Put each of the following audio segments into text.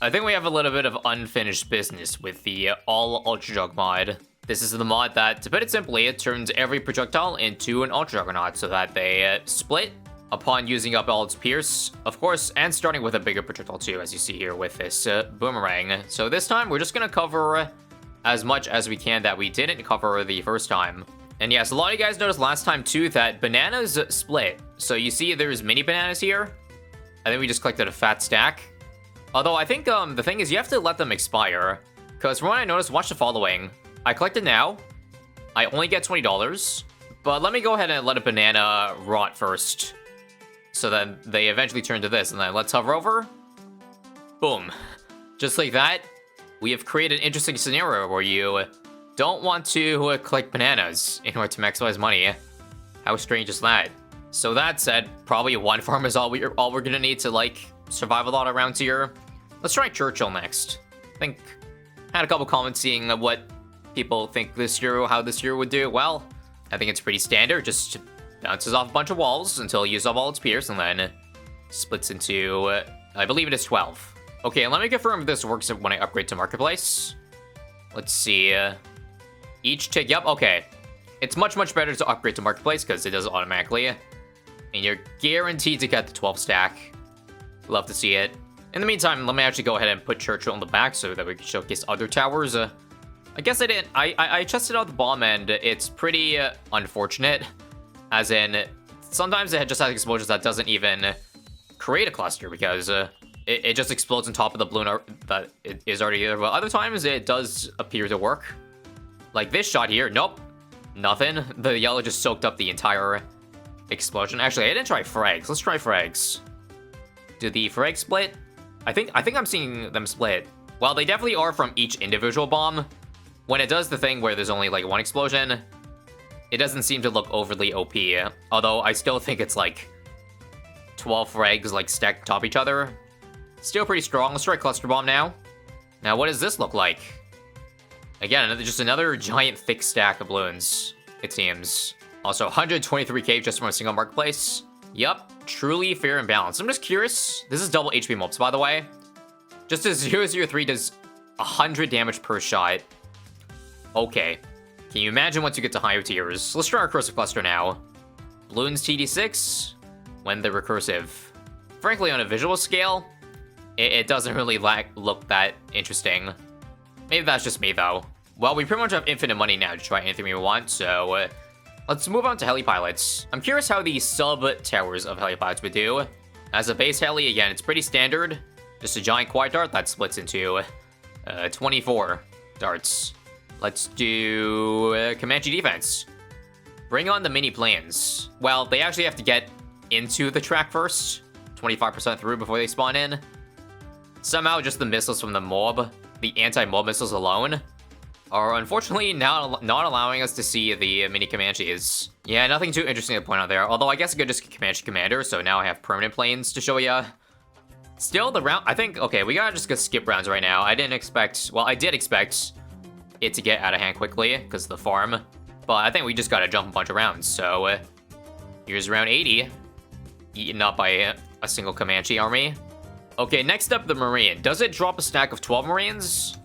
I think we have a little bit of unfinished business with the all Ultra Jug mod. This is the mod that, to put it simply, it turns every projectile into an Ultra Juggernaut so that they split upon using up all its Pierce, of course, and starting with a bigger projectile too, as you see here with this boomerang. So this time, we're just gonna cover as much as we can that we didn't cover the first time. And yes, a lot of you guys noticed last time too that bananas split. So you see there's mini bananas here. I think we just collected a fat stack. Although I think the thing is you have to let them expire. Because from what I noticed, watch the following. I collected now. I only get $20. But let me go ahead and let a banana rot first. So then they eventually turn to this. And then let's hover over. Boom. Just like that. We have created an interesting scenario where you don't want to collect bananas in order to maximize money. How strange is that? So that said, probably one farm is all we're gonna need to like survive a lot of rounds here. Let's try Churchill next. I think I had a couple comments seeing what people think how this year would do. Well, I think it's pretty standard. Just bounces off a bunch of walls until it uses up all its Pierce and then splits into, I believe it is 12. Okay, let me confirm if this works when I upgrade to Marketplace. Let's see. Each tick, yep, okay. It's much better to upgrade to Marketplace because it does it automatically. And you're guaranteed to get the 12 stack. Love to see it. In the meantime, let me actually go ahead and put Churchill in the back so that we can showcase other towers. I guess I didn't. I tested out the bomb and it's pretty unfortunate. As in, sometimes it just has explosions that doesn't even create a cluster because it just explodes on top of the balloon that it is already there. But other times it does appear to work. Like this shot here, nope, nothing. The yellow just soaked up the entire explosion. Actually, I didn't try frags. Let's try frags. Did the frags split? I think I'm seeing them split. Well, they definitely are from each individual bomb. When it does the thing where there's only like one explosion, it doesn't seem to look overly OP. Although I still think it's like 12 frags like stacked atop each other. Still pretty strong. Let's try cluster bomb now. Now, what does this look like? Again, just another giant thick stack of balloons, it seems. Also, 123k just from a single marketplace. Yup, truly fair and balanced. I'm just curious. This is double HP mobs, by the way. Just as 003 does 100 damage per shot. Okay. Can you imagine once you get to higher tiers? Let's try our recursive cluster now. Bloons TD6, when they're recursive. Frankly, on a visual scale, it doesn't really look that interesting. Maybe that's just me, though. Well, we pretty much have infinite money now to try anything we want, so let's move on to heli pilots. I'm curious how the sub-towers of heli pilots would do. As a base heli, again, it's pretty standard. Just a giant quiet dart that splits into 24 darts. Let's do Comanche defense. Bring on the mini planes. Well, they actually have to get into the track first. 25% through before they spawn in. Somehow, just the missiles from the Moab, the anti-Moab missiles alone, are unfortunately not allowing us to see the mini Comanches. Yeah, nothing too interesting to point out there. Although I guess I could just get Comanche Commander, so now I have permanent planes to show ya. Still, the round, I think, okay, we gotta just go skip rounds right now. I did expect it to get out of hand quickly because of the farm. But I think we just gotta jump a bunch of rounds. So here's round 80, eaten up by a single Comanche army. Okay, next up, the Marine. Does it drop a stack of 12 Marines?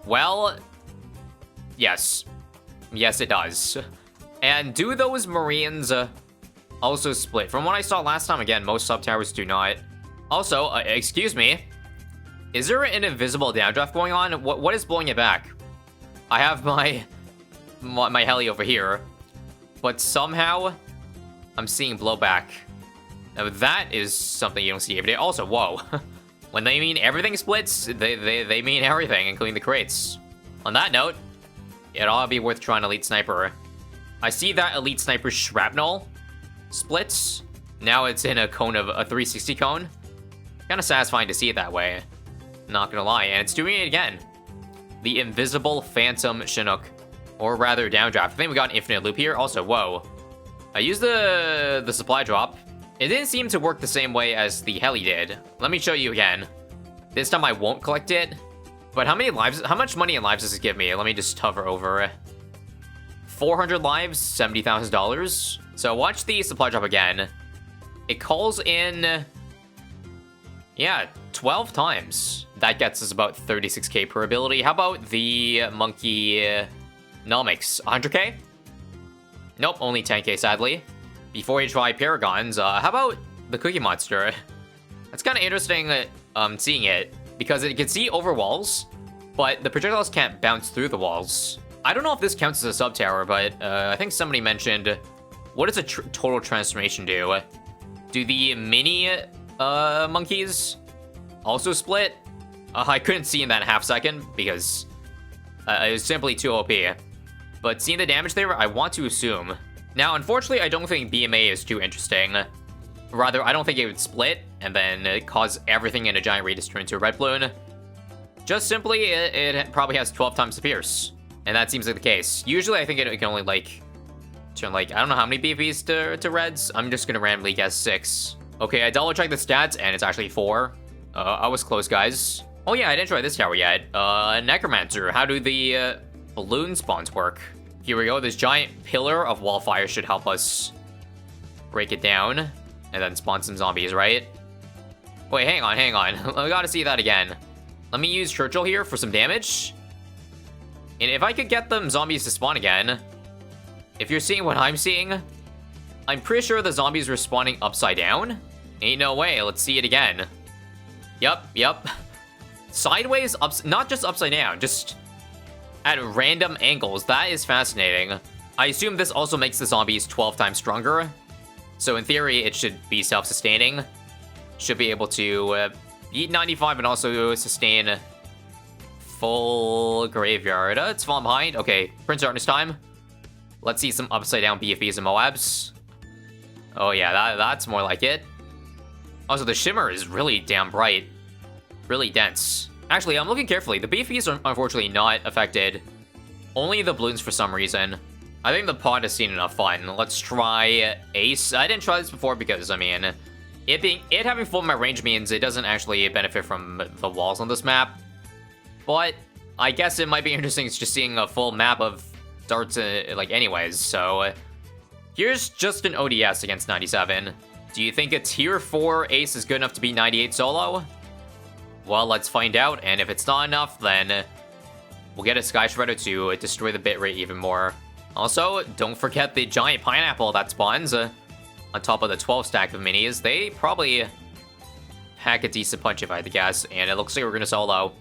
Well, yes. Yes, it does. And do those Marines also split? From what I saw last time, again, most sub-towers do not. Also, excuse me, is there an invisible downdraft going on? What is blowing it back? I have my heli over here, but somehow I'm seeing blowback. Now that is something you don't see every day. Also, whoa. When they mean everything splits, they mean everything, including the crates. On that note, it ought to be worth trying Elite Sniper. I see that Elite Sniper Shrapnel splits. Now it's in a cone of a 360 cone. Kind of satisfying to see it that way. Not gonna lie, and it's doing it again. The Invisible Phantom Chinook, or rather downdraft. I think we got an infinite loop here. Also, whoa. I used the supply drop. It didn't seem to work the same way as the heli did. Let me show you again. This time I won't collect it. But how much money in lives does it give me? Let me just hover over. 400 lives, $70,000. So watch the supply drop again. It calls in, yeah, 12 times. That gets us about 36k per ability. How about the monkey nomics? 100k? Nope, only 10k sadly. Before you try Paragons, how about the Cookie Monster? That's kind of interesting seeing it, because it can see over walls, but the projectiles can't bounce through the walls. I don't know if this counts as a sub-tower, but I think somebody mentioned, what does a total transformation do? Do the mini monkeys also split? I couldn't see in that half second because it was simply too OP. But seeing the damage there, I want to assume. Now, unfortunately, I don't think BMA is too interesting. Rather, I don't think it would split and then cause everything in a giant radius to turn into a red balloon. Just simply, it probably has 12 times the pierce. And that seems like the case. Usually, I think it can only, like, turn, like, I don't know how many BFs to reds. I'm just gonna randomly guess 6. Okay, I double-checked the stats, and it's actually 4. I was close, guys. Oh yeah, I didn't try this tower yet. Necromancer, how do the balloon spawns work? Here we go, this giant pillar of wallfire should help us break it down, and then spawn some zombies, right? Wait, hang on. I gotta see that again. Let me use Churchill here for some damage. And if I could get them zombies to spawn again, if you're seeing what I'm seeing, I'm pretty sure the zombies were spawning upside down. Ain't no way, let's see it again. Yep. Sideways, not just upside down, just at random angles. That is fascinating. I assume this also makes the zombies 12 times stronger. So in theory, it should be self-sustaining. Should be able to beat 95 and also sustain full graveyard. It's falling behind. Okay, Prince Darkness time. Let's see some upside down BFBs and Moabs. Oh yeah, that's more like it. Also, the shimmer is really damn bright. Really dense. Actually, I'm looking carefully. The BFBs are unfortunately not affected. Only the balloons for some reason. I think the pod has seen enough fun. Let's try Ace. I didn't try this before because, I mean, it having full map range means it doesn't actually benefit from the walls on this map. But I guess it might be interesting just seeing a full map of darts, like, anyways. So here's just an ODS against 97. Do you think a tier 4 Ace is good enough to beat 98 solo? Well, let's find out, and if it's not enough, then we'll get a Sky Shredder to destroy the bitrate even more. Also, don't forget the giant pineapple that spawns on top of the 12 stack of minis. They probably pack a decent punch if I had to guess, and it looks like we're gonna solo.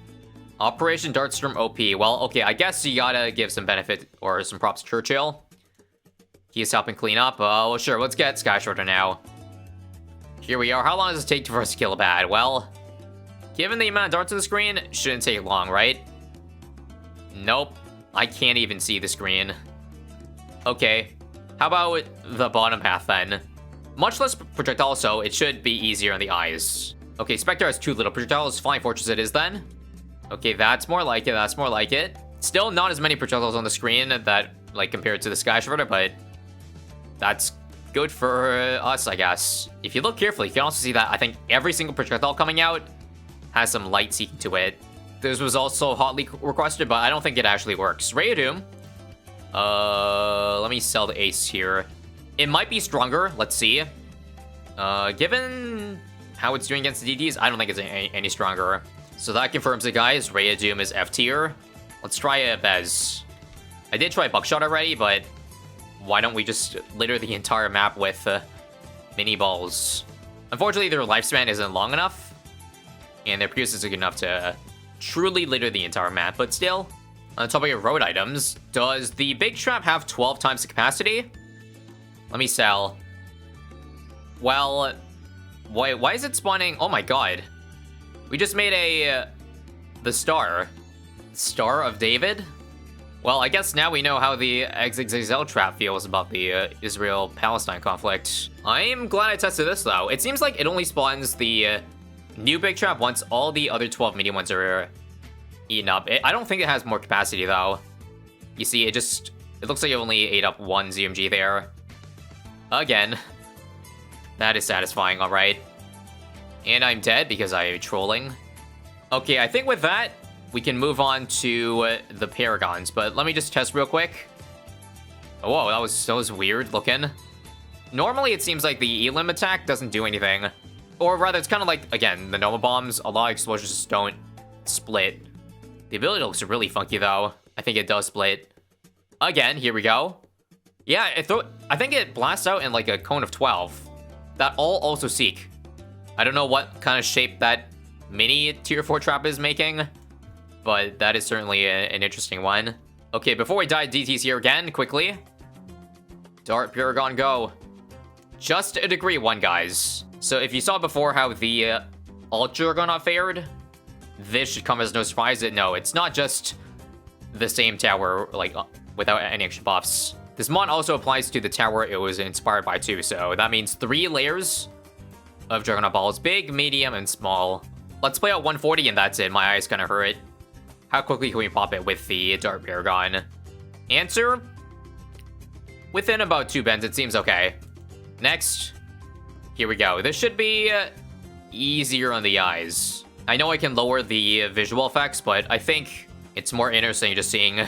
Operation Dartstorm OP. Well, okay, I guess you gotta give some benefit or some props to Churchill. He's helping clean up. Well, sure, let's get Sky Shredder now. Here we are. How long does it take for us to kill a bad? Well, given the amount of darts on the screen, it shouldn't take long, right? Nope. I can't even see the screen. Okay. How about the bottom half, then? Much less projectile, so it should be easier on the eyes. Okay, Spectre has 2 little projectiles. Flying Fortress it is, then. Okay, that's more like it. Still not as many projectiles on the screen that, like, compared to the Sky Shredder, but that's good for us, I guess. If you look carefully, you can also see that I think every single projectile coming out has some light seeking to it. This was also hotly requested, but I don't think it actually works. Ray of Doom. Let me sell the Ace here. It might be stronger. Let's see. Given how it's doing against the DDs, I don't think it's any stronger. So that confirms it, guys. Ray of Doom is F tier. Let's try a Bez. I did try Buckshot already, but why don't we just litter the entire map with mini balls? Unfortunately, their lifespan isn't long enough, and their pierce isn't good enough to truly litter the entire map. But still, on the topic of road items, does the Big Trap have 12 times the capacity? Let me sell. Well, why is it spawning? Oh my god. We just made the Star of David? Well, I guess now we know how the XXXL trap feels about the Israel-Palestine conflict. I'm glad I tested this, though. It seems like it only spawns the new big trap once all the other 12 medium ones are eaten up. I don't think it has more capacity, though. You see, it looks like it only ate up 1 ZMG there. Again. That is satisfying, alright. And I'm dead because I'm trolling. Okay, I think with that, we can move on to the Paragons, but let me just test real quick. Whoa, that was weird looking. Normally, it seems like the Elim attack doesn't do anything. Or rather, it's kind of like, again, the Nova Bombs. A lot of explosions just don't split. The ability looks really funky, though. I think it does split. Again, here we go. Yeah, I think it blasts out in like a cone of 12. That all also seek. I don't know what kind of shape that mini tier 4 trap is making, but that is certainly an interesting one. Okay, before we die, DTs here again, quickly. Dart Paragon, go. Just a degree 1, guys. So if you saw before how the Ultra Juggernaut fared, this should come as no surprise. No, it's not just the same tower, like, without any extra buffs. This mod also applies to the tower it was inspired by too, so that means 3 layers of Juggernaut balls, big, medium, and small. Let's play out 140 and that's it. My eyes kind of hurt. How quickly can we pop it with the Dart Paragon? Answer? Within about 2 bends, it seems okay. Next. Here we go. This should be easier on the eyes. I know I can lower the visual effects, but I think it's more interesting just seeing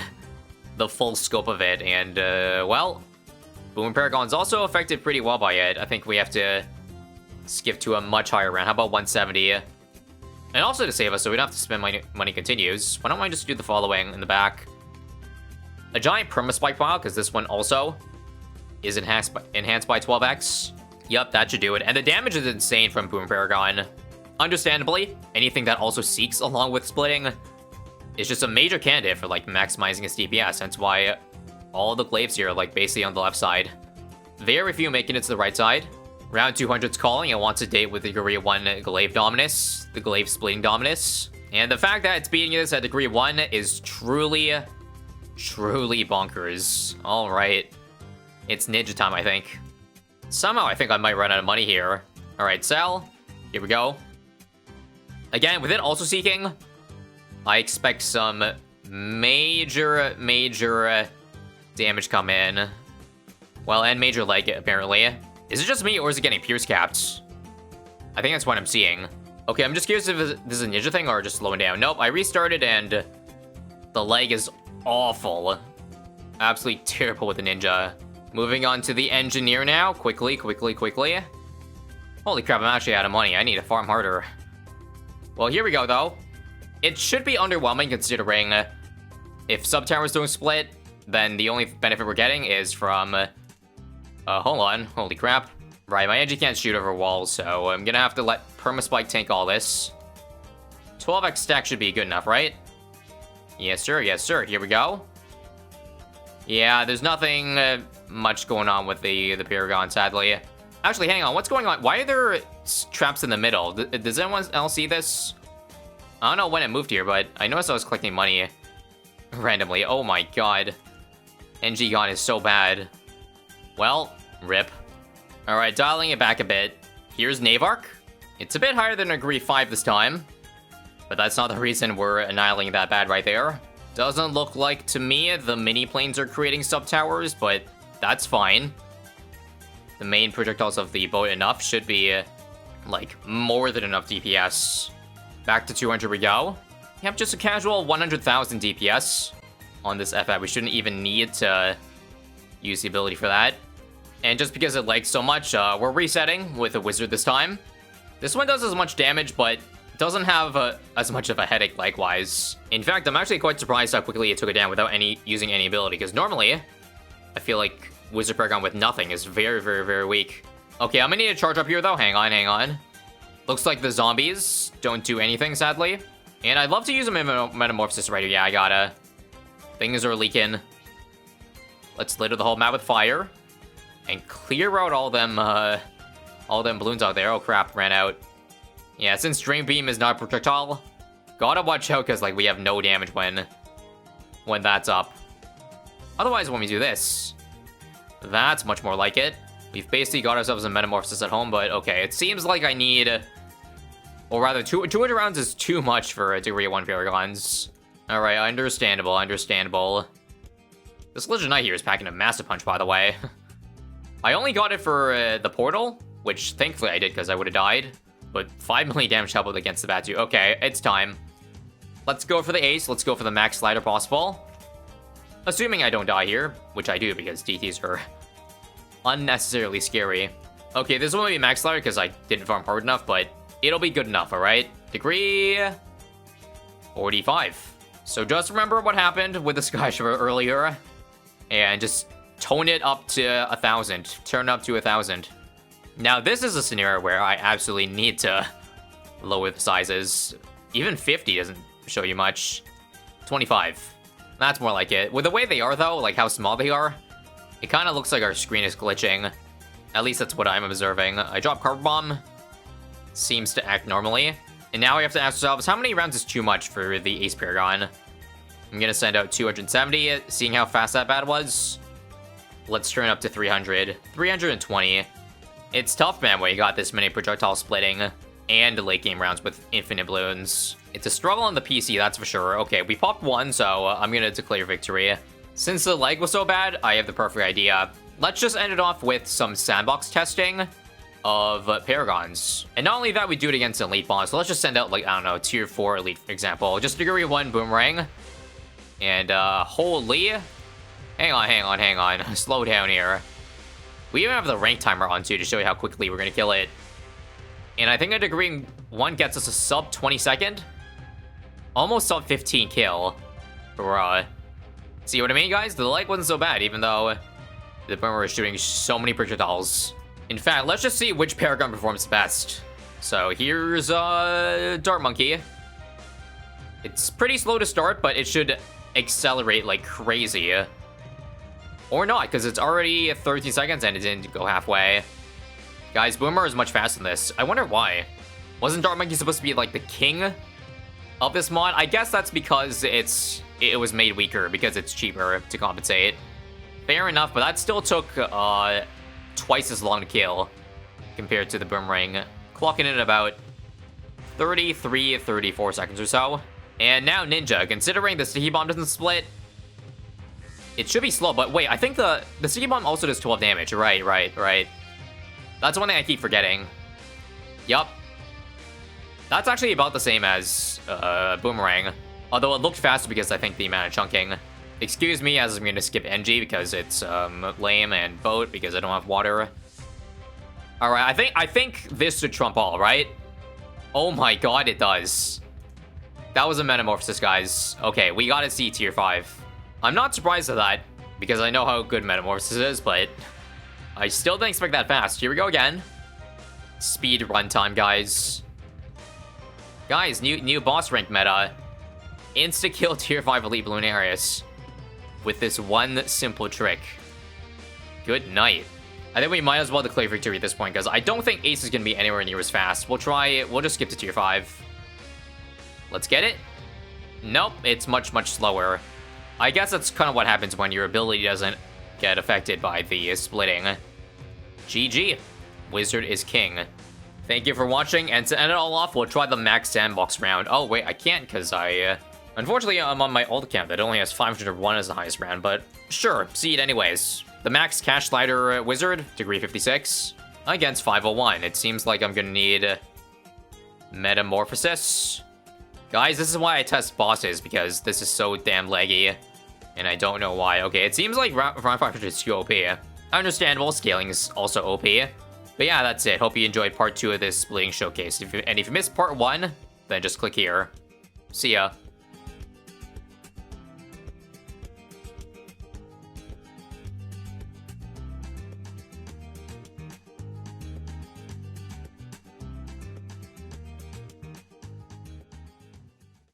the full scope of it. And, well, Boom Paragon's also affected pretty well by it. I think we have to skip to a much higher round. How about 170? And also to save us, so we don't have to spend money continues. Why don't I just do the following in the back? A giant perma-spike pile, because this one also is enhanced by 12x. Yep, that should do it. And the damage is insane from Boom Paragon. Understandably, anything that also seeks along with splitting is just a major candidate for, like, maximizing its DPS. That's why all the glaives here are, like, basically on the left side. Very few making it to the right side. Round 200's calling. It wants to date with the degree 1 glaive dominus, the glaive splitting dominus. And the fact that it's beating this at degree 1 is truly bonkers. All right. It's ninja time, I think. Somehow I think I might run out of money here. All right, sell. Here we go. Again, with it also seeking, I expect some major damage come in. Well, and major leg, apparently. Is it just me, or is it getting pierce capped? I think that's what I'm seeing. Okay, I'm just curious if this is a ninja thing or just slowing down. Nope, I restarted and the leg is awful. Absolutely terrible with the ninja. Moving on to the engineer now. Quickly. Holy crap, I'm actually out of money. I need to farm harder. Well, here we go, though. It should be underwhelming considering if sub-towers don't split, then the only benefit we're getting is from... hold on. Holy crap. Right, my energy can't shoot over walls, so I'm gonna have to let Permaspike tank all this. 12x stack should be good enough, right? Yes, sir. Here we go. Yeah, there's nothing much going on with the Paragon, sadly. Actually, hang on. What's going on? Why are there traps in the middle? Does anyone else see this? I don't know when it moved here, but I noticed I was collecting money randomly. Oh my god. NG Gon is so bad. Well, rip. Alright, dialing it back a bit. Here's Navark. It's a bit higher than degree 5 this time, but that's not the reason we're annihilating that bad right there. Doesn't look like, to me, the mini-planes are creating sub-towers, but that's fine. The main projectiles of the boat enough should be, like, more than enough DPS. Back to 200 we go. Yep, just a casual 100,000 DPS on this FF. We shouldn't even need to use the ability for that. And just because it lags so much, we're resetting with a wizard this time. This one does as much damage, but doesn't have as much of a headache likewise. In fact, I'm actually quite surprised how quickly it took it down without using any ability, because normally, I feel like Wizard Paragon with nothing is very weak. Okay, I'm gonna need to charge up here though. Hang on. Looks like the zombies don't do anything, sadly. And I'd love to use a Metamorphosis right here. Yeah, I gotta. Things are leaking. Let's litter the whole map with fire. And clear out all them balloons out there. Oh crap, ran out. Yeah, since Dream Beam is not a projectile, gotta watch out because like we have no damage when that's up. Otherwise, when we do this, that's much more like it. We've basically got ourselves a Metamorphosis at home, but okay, it seems like I need, or rather, 200 rounds is too much for a degree 1 Paragons. All right, understandable. This Legend Knight here is packing a massive punch, by the way. I only got it for the portal, which thankfully I did because I would have died. But 5 million damage help against the Batu. Okay, it's time. Let's go for the ace. Let's go for the max slider possible. Assuming I don't die here, which I do because DTs are unnecessarily scary. Okay, this won't be max ladder because I didn't farm hard enough, but it'll be good enough, alright? Degree 45. So just remember what happened with the Sky Shiver earlier, and just tone it up to 1,000. Turn it up to 1,000. Now, this is a scenario where I absolutely need to lower the sizes. Even 50 doesn't show you much. 25. That's more like it. With the way they are, though, like how small they are, it kind of looks like our screen is glitching. At least that's what I'm observing. I drop Carpet Bomb. Seems to act normally. And now we have to ask ourselves, how many rounds is too much for the Ace Paragon? I'm gonna send out 270, seeing how fast that bat was. Let's turn it up to 300. 320. It's tough, man, when you got this many projectile splitting and late game rounds with infinite balloons. It's a struggle on the PC, that's for sure. Okay, we popped one, so I'm gonna declare victory. Since the lag was so bad, I have the perfect idea. Let's just end it off with some sandbox testing of Paragons. And not only that, we do it against an elite boss. So let's just send out, like, I don't know, tier 4 elite, for example. Just degree 1 boomerang. And, holy... Hang on. Slow down here. We even have the rank timer on, too, to show you how quickly we're gonna kill it. And I think a degree 1 gets us a sub 20 second. Almost sub 15 kill. Bruh. See what I mean, guys? The lag wasn't so bad, even though the boomer is shooting so many projectiles. In fact, let's just see which Paragon performs best. So here's Dart Monkey. It's pretty slow to start, but it should accelerate like crazy. Or not, because it's already 13 seconds and it didn't go halfway. Guys, Boomer is much faster than this. I wonder why. Wasn't Dart Monkey supposed to be like the king of this mod? I guess that's because it was made weaker, because it's cheaper to compensate. Fair enough, but that still took twice as long to kill compared to the boomerang, clocking in at about 33, 34 seconds or so. And now Ninja, considering the sticky bomb doesn't split, it should be slow, but wait, I think the sticky bomb also does 12 damage. Right. That's one thing I keep forgetting. Yup. That's actually about the same as boomerang, although it looked faster because I think the amount of chunking. Excuse me as I'm going to skip NG because it's lame, and boat because I don't have water. Alright, I think this should trump all, right? Oh my god, it does. That was a metamorphosis, guys. Okay, we gotta see tier 5. I'm not surprised at that, because I know how good metamorphosis is, but I still didn't expect that fast. Here we go again. Speed runtime, guys. Guys, new boss rank meta. Insta-kill tier 5 elite balloon areas with this one simple trick. Good night. I think we might as well declare victory at this point, because I don't think Ace is going to be anywhere near as fast. We'll just skip to tier 5. Let's get it. Nope, it's much slower. I guess that's kind of what happens when your ability doesn't get affected by the splitting. GG. Wizard is king. Thank you for watching, and to end it all off, we'll try the max sandbox round. Oh, wait, I can't, because unfortunately, I'm on my old account that only has 501 as the highest round, but sure, see it anyways. The max cash slider wizard, degree 56, against 501. It seems like I'm gonna need metamorphosis. Guys, this is why I test bosses, because this is so damn laggy, and I don't know why. Okay, it seems like round 500 is too OP. Understandable, scaling is also OP. But yeah, that's it. Hope you enjoyed part 2 of this splitting showcase. If you missed part 1, then just click here. See ya.